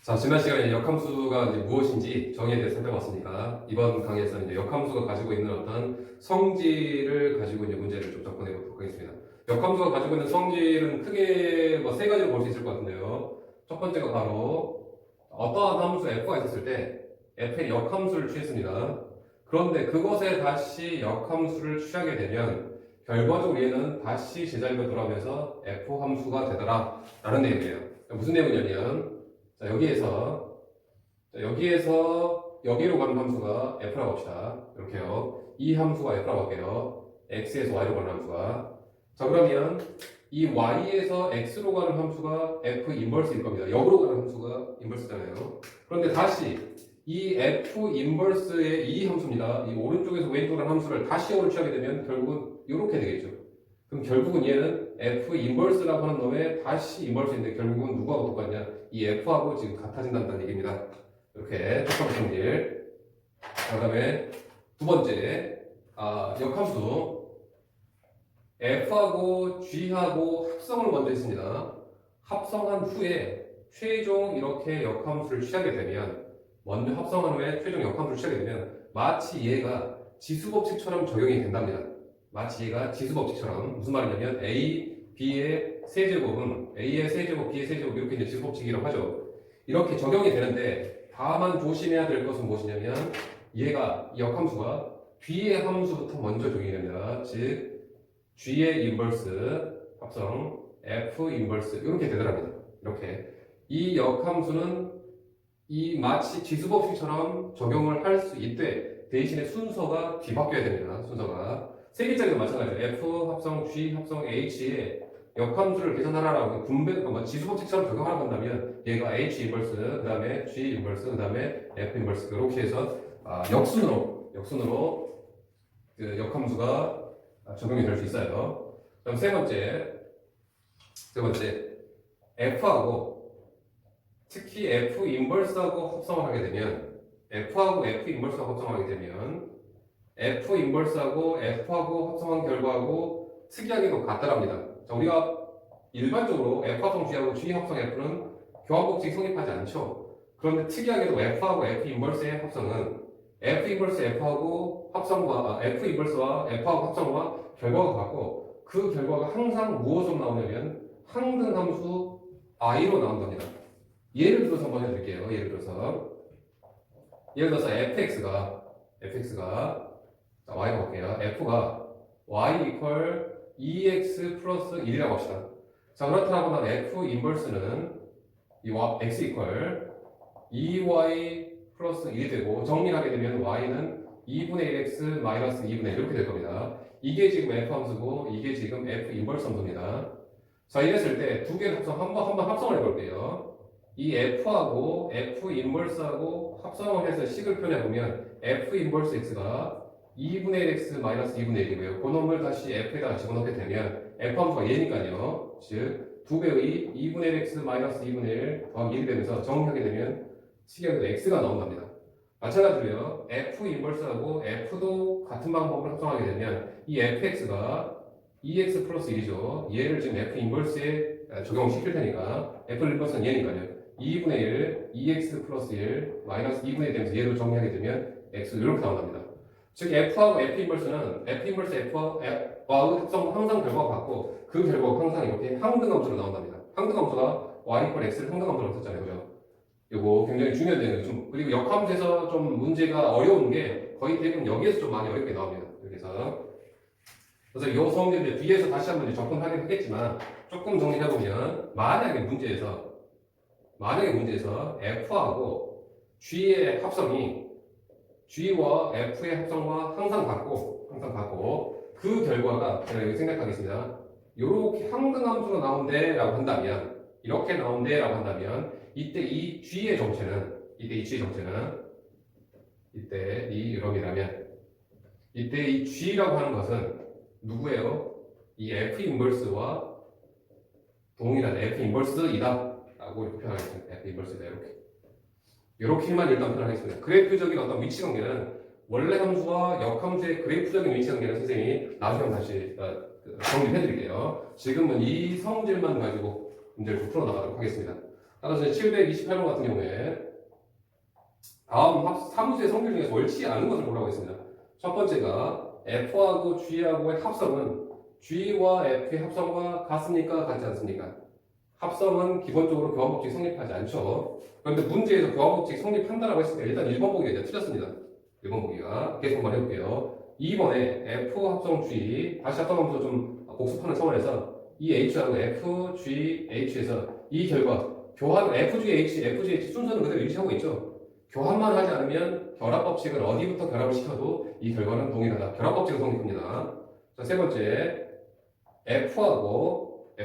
자, 지난 시간에 역함수가 이제 무엇인지 정의에 대해서 살펴봤으니까 이번 강의에서는 이제 역함수가 가지고 있는 어떤 성질을 가지고 이제 문제를 좀 접근해 보도록 하겠습니다. 역함수가 가지고 있는 성질은 크게 뭐 세 가지로 볼 수 있을 것 같은데요. 첫 번째가 바로 어떠한 함수 f가 있었을 때 f의 역함수를 취했습니다. 그런데 그것에 다시 역함수를 취하게 되면 결과적으로 얘는 다시 제자리로 돌아오면서 f 함수가 되더라 라는 내용이에요. 무슨 내용이냐면 자, 여기에서 여기로 가는 함수가 f라고 합시다. 이렇게요. 이 함수가 f라고 할게요. x에서 y로 가는 함수가. 자, 그러면 이 y에서 x로 가는 함수가 f 인버스일 겁니다. 역으로 가는 함수가 인버스잖아요. 그런데 다시 이 f 인버스의 이 함수입니다. 이 오른쪽에서 왼쪽으로 가는 함수를 다시 역으로 취하게 되면 결국은 이렇게 되겠죠. 그럼 결국은 얘는 f 인버스라고 하는 놈의 다시 인버스인데 결국은 누구하고 똑같냐? 이 f하고 지금 같아진다는 얘기입니다. 이렇게 첫 번째 성질. 그 다음에 두 번째, 역함수. f하고 g하고 합성을 먼저 했습니다. 합성한 후에 최종 이렇게 역함수를 취하게 되면, 먼저 합성한 후에 최종 역함수를 취하게 되면 마치 얘가 지수법칙처럼 적용이 된답니다. 마치 얘가 지수법칙처럼. 무슨 말이냐면 a, b의 세제곱은 a의 세제곱, b의 세제곱 이렇게 이제 지수법칙이라고 하죠. 이렇게 적용이 되는데 다만 조심해야 될 것은 무엇이냐면 얘가 이 역함수가 g의 함수부터 먼저 적용이 됩니다. 즉 g의 인버스 합성 f 인버스 이렇게 되더랍니다. 이렇게 이 역함수는 이 마치 지수법칙처럼 적용을 할 수 있되 대신에 순서가 뒤바뀌어야 됩니다. 순서가 세 개짜리도 마찬가지예요. f 합성 g 합성 h에 역함수를 계산하라고 분배, 지수법칙처럼 적용하라고 한다면 얘가 h 인버스, 그 다음에 g 인버스, 그 다음에 f 인버스 이렇게 해서 역순으로 그 역함수가 적용이 될 수 있어요. 그럼 세 번째 f하고 특히 f 인버스하고 합성을 하게 되면 f하고 f 인버스하고 합성을 하게 되면 f 인버스하고 f하고 합성한 결과하고 특이하게도 같더랍니다. 자, 우리가 일반적으로 f 합성 g하고 g 합성 f는 교환법칙 성립하지 않죠. 그런데 특이하게도 f하고 f 인버스의 합성은 f 인버스 f하고 합성과 f 인버스와 f하고 합성과 결과가 같고 그 결과가 항상 무엇으로 나오냐면 항등 함수 i로 나온답니다. 예를 들어서 한번 해드릴게요. 예를 들어서 fx가 자, y가 볼게요. f가 y 이퀄 2x 플러스 1이라고 합시다. 자, 그렇다고 하면 f 인버스는 이 x 이퀄 2y 플러스 1이 되고 정리하게 되면 y는 2분의 1x 마이너스 2분의 1 이렇게 될 겁니다. 이게 지금 f 함수고 이게 지금 f 인버스 함수입니다. 자, 이랬을 때 두 개를 한번 합성을 해볼게요. 이 f하고 f 인버스하고 합성을 해서 식을 표현해보면 f 인버스 x가 2분의 1x 마이너스 2분의 1이고요. 그 놈을 다시 f에다가 집어넣게 되면 f 함수가 얘니까요. 즉 2배의 2분의 1x 마이너스 2분의 1 더하기 1이 되면서 정리하게 되면 식에도 x가 나온답니다. 마찬가지로요. f 인버스하고 f도 같은 방법으로 합성하게 되면 이 fx가 2x 플러스 1이죠. 얘를 지금 f 인버스에 적용시킬 테니까 f 인버스는 얘니까요. 2분의 1, 2x 플러스 1, 마이너스 2분의 1 되면서 얘를 정리하게 되면 x 이렇게 나온답니다. 즉 f하고 f 인버스는 f 인버스 f와의 합성도 항상 결과가 같고 그 결과가 항상 이렇게 항등함수로 나온답니다. 항등함수가 y 이퀄 x를 항등함수로 썼잖아요. 그죠? 이거 굉장히 중요한 내용이에요. 그리고 역함수에서 좀 문제가 어려운 게 거의 대부분 여기에서 좀 많이 어렵게 나옵니다. 그래서 이 성질들 뒤에서 다시 한번 접근하긴 하겠지만 조금 정리해보면 만약에 문제에서 f하고 g의 합성이 g와 f의 합성과 항상 같고 그 결과가 제가 여기 생각하겠습니다. 이렇게 항등함수로 나온대라고 한다면 이렇게 나온대라고 한다면 이때 이 g의 정체는 이때 이 g라고 하는 것은 누구예요? 이 f 인버스와 동일한 f 인버스이다 라고 이렇게 표현하겠습니다. f 인버스이다 이렇게만 일단 표현하겠습니다. 그래프적인 어떤 위치 관계는 원래 함수와 역함수의 그래프적인 위치 관계는 선생님이 나중에 다시 정리해 드릴게요. 지금은 이 성질만 가지고 문제를 좀 풀어나가도록 하겠습니다. 따라서 728번 같은 경우에 다음 사무수의 성질 중에서 옳지 않은 것을 보라고 했습니다. 첫 번째가 F하고 G하고의 합성은 G와 F의 합성과 같습니까? 같지 않습니까? 합성은 기본적으로 교환법칙 성립하지 않죠. 그런데 문제에서 교환법칙 성립한다라고 했을 때 일단 1번 보기가 이제 틀렸습니다. 1번 보기가. 계속 한번 해볼게요. 2번에 F 합성 G 다시 합성하면서 좀 복습하는 차원에서 이 H하고 F, G, H에서 이 결과 교환 F, G, H, F, G, H 순서는 그대로 유지하고 있죠. 교환만 하지 않으면 결합법칙을 어디부터 결합을 시켜도 이 결과는 동일하다. 결합법칙을 성립합니다. 자, 세 번째 F하고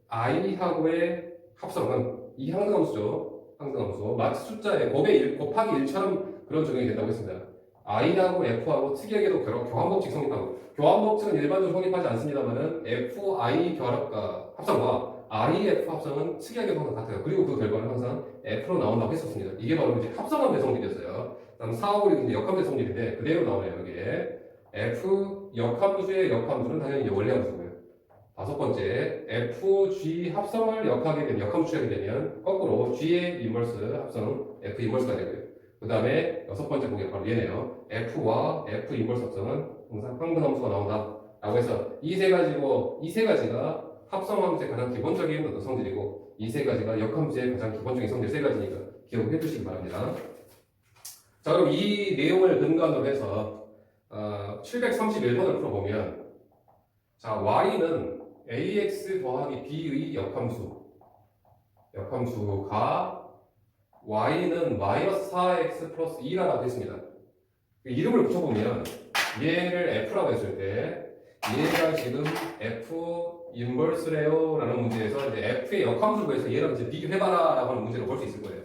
I하고의 합성은 이 항등함수죠. 항등함수. 마치 숫자에 곱의 1 곱하기 1처럼 그런 적용이 된다고 했습니다. I하고 F하고 특이하게도 교환법칙 성립하고 교환법칙은 일반적으로 성립하지 않습니다만은 FI 결합과 합성과 IF 합성은 특이하게 항상 같아요. 그리고 그 결과는 항상 F로 나온다고 했었습니다. 이게 바로 이제 합성함 배성립이었어요. 다음 4, 5, 6 이제 역함 배성립인데 그대로 나오네요. 여기에 F 역함수의 역함수는 당연히 이제 원래 함수고요. 다섯 번째, F, G 합성을 역하게 되면, 역함수하게 되면, 거꾸로 G의 인버스 합성, F 인버스가 되고요. 그 다음에 여섯 번째 보기가 바로 얘네요. F와 F 인버스 합성은 항상 항등함수가 나온다. 라고 해서 이 세 가지가 합성함수의 가장 기본적인 어떤 성질이고, 이 세 가지가 역함수의 가장 기본적인 성질 세 가지니까 기억해 주시기 바랍니다. 자, 그럼 이 내용을 근간으로 해서, 731번을 풀어보면, 자, Y는 ax 더하기 b의 역함수가 y는 마이너스 4x 플러스 2라고 했습니다. 이름을 붙여보면 얘를 f라고 했을 때 얘가 지금 f 인버스래요 라는 문제에서 이제 f의 역함수를 구해서 얘랑 이제 비교해봐라 라고 하는 문제를 볼 수 있을 거예요.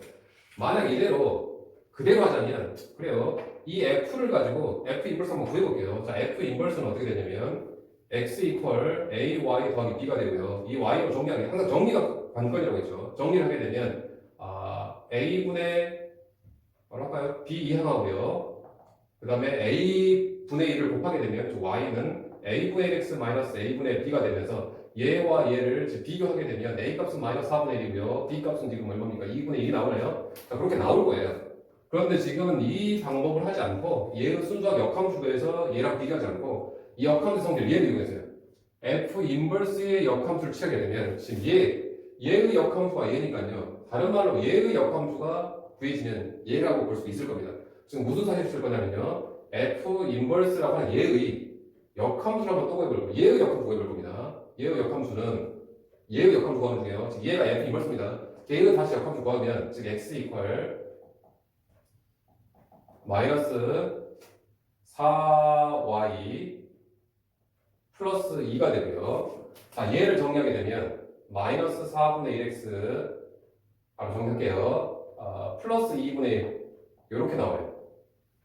만약 이대로 그대로 하자면 그래요. 이 f를 가지고 f 인버스 한번 구해볼게요. 자, f 인버스는 어떻게 되냐면 x 이퀄 a, y 더하기 b가 되고요. 이 y로 정리하게 항상 정리가 관건이라고 했죠. 정리를 하게 되면 a분의 뭐라 할까요? b 이항하고요. 그 다음에 a분의 1을 곱하게 되면 저 y는 a분의 x 마이너스 a분의 b가 되면서 얘와 얘를 비교하게 되면 a 값은 마이너스 4분의 1이고요. b 값은 지금 얼마입니까? 2분의 1이 나오나요? 자, 그렇게 나올 거예요. 그런데 지금은 이 방법을 하지 않고 얘의 순수학 역함수에서 얘랑 비교하지 않고 이 역함수 성질 얘를 이용해서요. F 인버스의 역함수를 취하게 되면 지금 얘의 역함수가 얘니까요. 다른 말로 얘의 역함수가 구해지면 얘라고 볼 수 있을 겁니다. 지금 무슨 사실을 쓸 거냐면요. F 인버스라고 하는 얘의 역함수를 한번 또 구해볼 거예요. 얘의 역함수 구해볼 겁니다. 얘의 역함수 구하는 중에요. 즉 얘가 F 인버스입니다. 얘의 다시 역함수 구하면 즉 x 이퀄 마이너스 4y 플러스 2가 되고요. 자, 얘를 정리하게 되면 마이너스 4분의 1x 바로 정리할게요. 플러스 2분의 1 이렇게 나와요.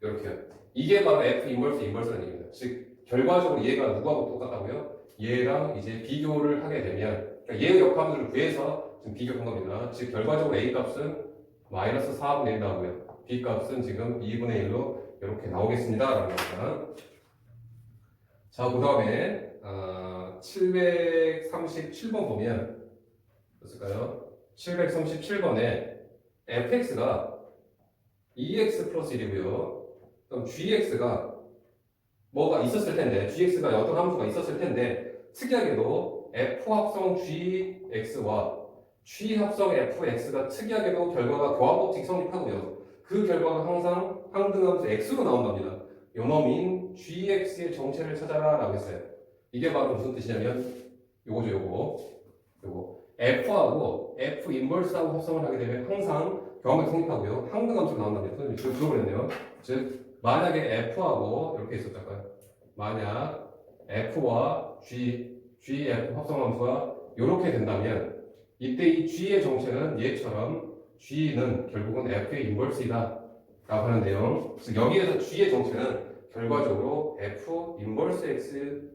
이렇게요. 이게 바로 F 인버스라는 얘기입니다. 즉 결과적으로 얘가 누구하고 똑같다고요? 얘랑 이제 비교를 하게 되면 그러니까 얘의 역함수를 구해서 지금 비교한 겁니다. 즉 결과적으로 A 값은 마이너스 4분의 1 나오고요. B 값은 지금 2분의 1로 이렇게 나오겠습니다. 라는 겁니다. 자, 그 다음에 737번 보면 어떨까요? 737번에 fx가 2x 플러스 1이고요. 그럼 gx가 뭐가 있었을 텐데 gx가 어떤 함수가 있었을 텐데 특이하게도 f 합성 gx와 g 합성 fx가 특이하게도 결과가 교환법칙 성립하고요. 그 결과가 항상 항등함수 x로 나온답니다. 요놈인 gx의 정체를 찾아라 라고 했어요. 이게 바로 무슨 뜻이냐면 요거죠. 요거 f하고 f 인버스하고 합성을 하게 되면 항상 교환법칙 성립하고요. 항등함수가 나온답니다. 선생님 지금 들어버렸네요. 즉 만약에 f하고 이렇게 있었다고요. 만약 f와 gf 합성함수가 이렇게 된다면 이때 이 g의 정체는 얘처럼 g는 결국은 f의 인버스이다 라고 하는 내용. 즉 여기에서 g의 정체는 결과적으로 f 인버스 x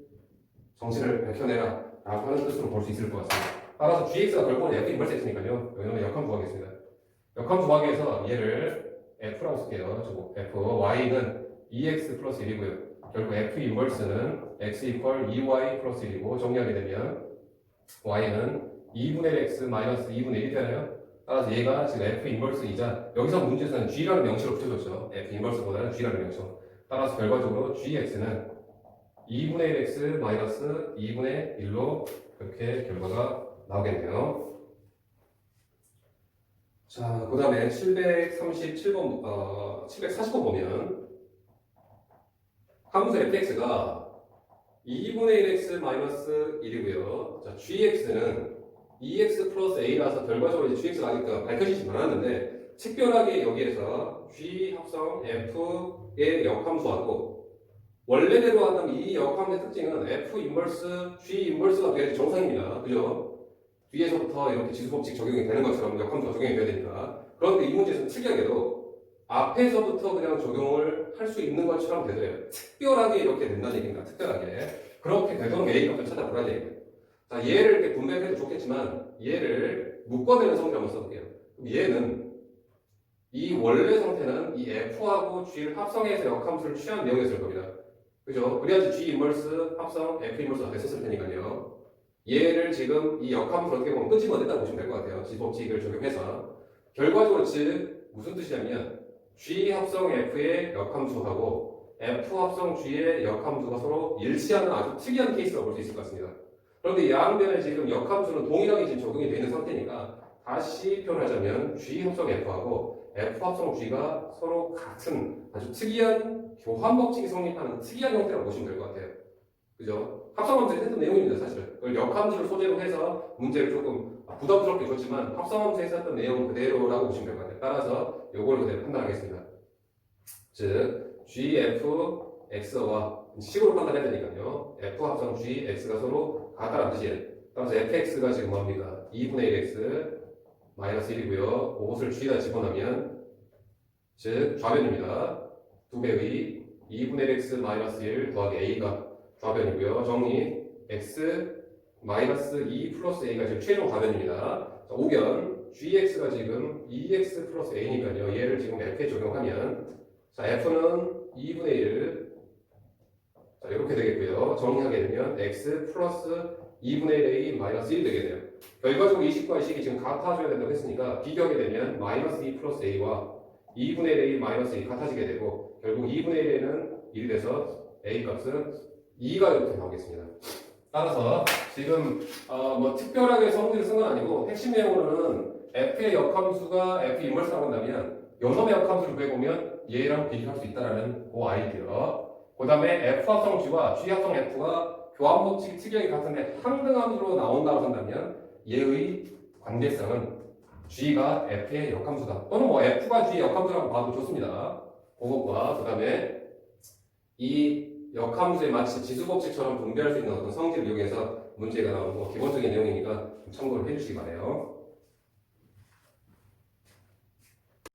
정체를 밝혀내라 라고 하는 뜻으로 볼 수 있을 것 같습니다. 따라서 gx가 결국은 f 인버스 x니까요. 여기는 역함수 구하겠습니다. 역함수 구하기에서 얘를 f라고 쓸게요. 저거 f y는 2x 플러스 1이고요. 결국 f 인버스는 x 이퀄 2y 플러스 1이고 정리하게 되면 y는 2분의 1 x 마이너스 2분의 1이 되나요? 따라서 얘가 지금 f 인버스 2자. 여기서 문제에서는 g라는 명칭을 붙여줬죠. f 인버스보다는 g라는 명칭. 따라서 결과적으로 gx는 2분의 1 x 마이너스 2분의 1로 이렇게 결과가 나오겠네요. 자, 그 다음에 737번, 740번 보면 함수 fx가 2분의 1x 마이너스 1이고요. 자, gx는 2x 플러스 a라서 결과적으로 gx가 아직 밝혀지지 않았는데 특별하게 여기에서 g 합성 f의 역함수하고 원래대로 한다면 이 역함수의 특징은 f 인버스 g 인버스가 돼야지 정상입니다. 그죠? 뒤에서부터 이렇게 지수법칙 적용이 되는 것처럼 역함수가 적용이 돼야 되니까. 그런데 이 문제에서는 특이하게도 앞에서부터 그냥 적용을 할 수 있는 것처럼 되더래요. 특별하게 이렇게 된다는 얘기입니다. 특별하게. 그렇게 되도록 A 값을 찾아보라는 얘기예요. 자, 얘를 이렇게 분배해도 좋겠지만 얘를 묶어내는 성질 한번 써볼게요. 얘는 이 원래 상태는 이 F하고 G를 합성해서 역함수를 취한 내용이었을 겁니다. 그죠? 그래야지 G 인버스 합성 F 인버스가 됐었을 테니까요. 얘를 지금 이 역함수를 어떻게 보면 끄집어냈다고 보시면 될 것 같아요. 지수법칙을 적용해서. 결과적으로 즉 무슨 뜻이냐면 G 합성 F의 역함수하고 F 합성 G의 역함수가 서로 일치하는 아주 특이한 케이스라고 볼 수 있을 것 같습니다. 그런데 양변에 지금 역함수는 동일하게 지금 적용이 되어 있는 상태니까 다시 표현하자면 G 합성 F하고 F 합성 G가 서로 같은 아주 특이한 교환 법칙이 성립하는 특이한 형태라고 보시면 될 것 같아요. 그죠? 합성함수에 했던 내용입니다, 사실은. 그걸 역함수를 소재로 해서 문제를 조금 부담스럽게 줬지만 합성함수에서 했던 내용 그대로라고 보시면 될 것 같아요. 따라서 요걸 그대로 판단하겠습니다. 즉, GFX와 식으로 판단해야 되니까요. F 합성 GX가 서로 같다는 뜻이에요. 따라서 FX가 지금 뭡니까? 2분의 1X 마이너스 1이고요. 그것을 G에다 집어넣으면 즉 좌변입니다. 두 배의 2분의 1X 마이너스 1 더하기 A가 좌변이고요. 정리 X 마이너스 2 플러스 A가 지금 최종 좌변입니다. 자, 오변 GX가 지금 2X 플러스 A니까요. 얘를 지금 F에 적용하면 자, F는 2분의 1 자, 이렇게 되겠고요. 정리하게 되면 X 플러스 2분의 1A 마이너스 1 되게 돼요. 결과적으로 이 식과 이 식이 지금 같아져야 된다고 했으니까 비교하게 되면 마이너스 2 플러스 A와 2분의 1A 마이너스 2 같아지게 되고 결국 2분의 1에는 1이 돼서 A 값은 2가 이렇게 나오겠습니다. 따라서 지금 뭐 특별하게 성질을 쓴 건 아니고 핵심 내용으로는 F의 역함수가 F 인버스라고 한다면 요놈의 역함수를 구해보면 얘랑 비교할 수 있다는 그 아이디어. 그 다음에 F 합성 G와 G 합성 F가 교환 법칙이 특이하게 같은데 항등함수로 나온다고 한다면 얘의 관계성은 G가 F의 역함수다. 또는 뭐 F가 G의 역함수라고 봐도 좋습니다. 그것과 그 다음에 이 역함수에 마치 지수법칙처럼 분배할 수 있는 어떤 성질을 이용해서 문제가 나오는 거 기본적인 내용이니까 참고를 해주시기 바래요.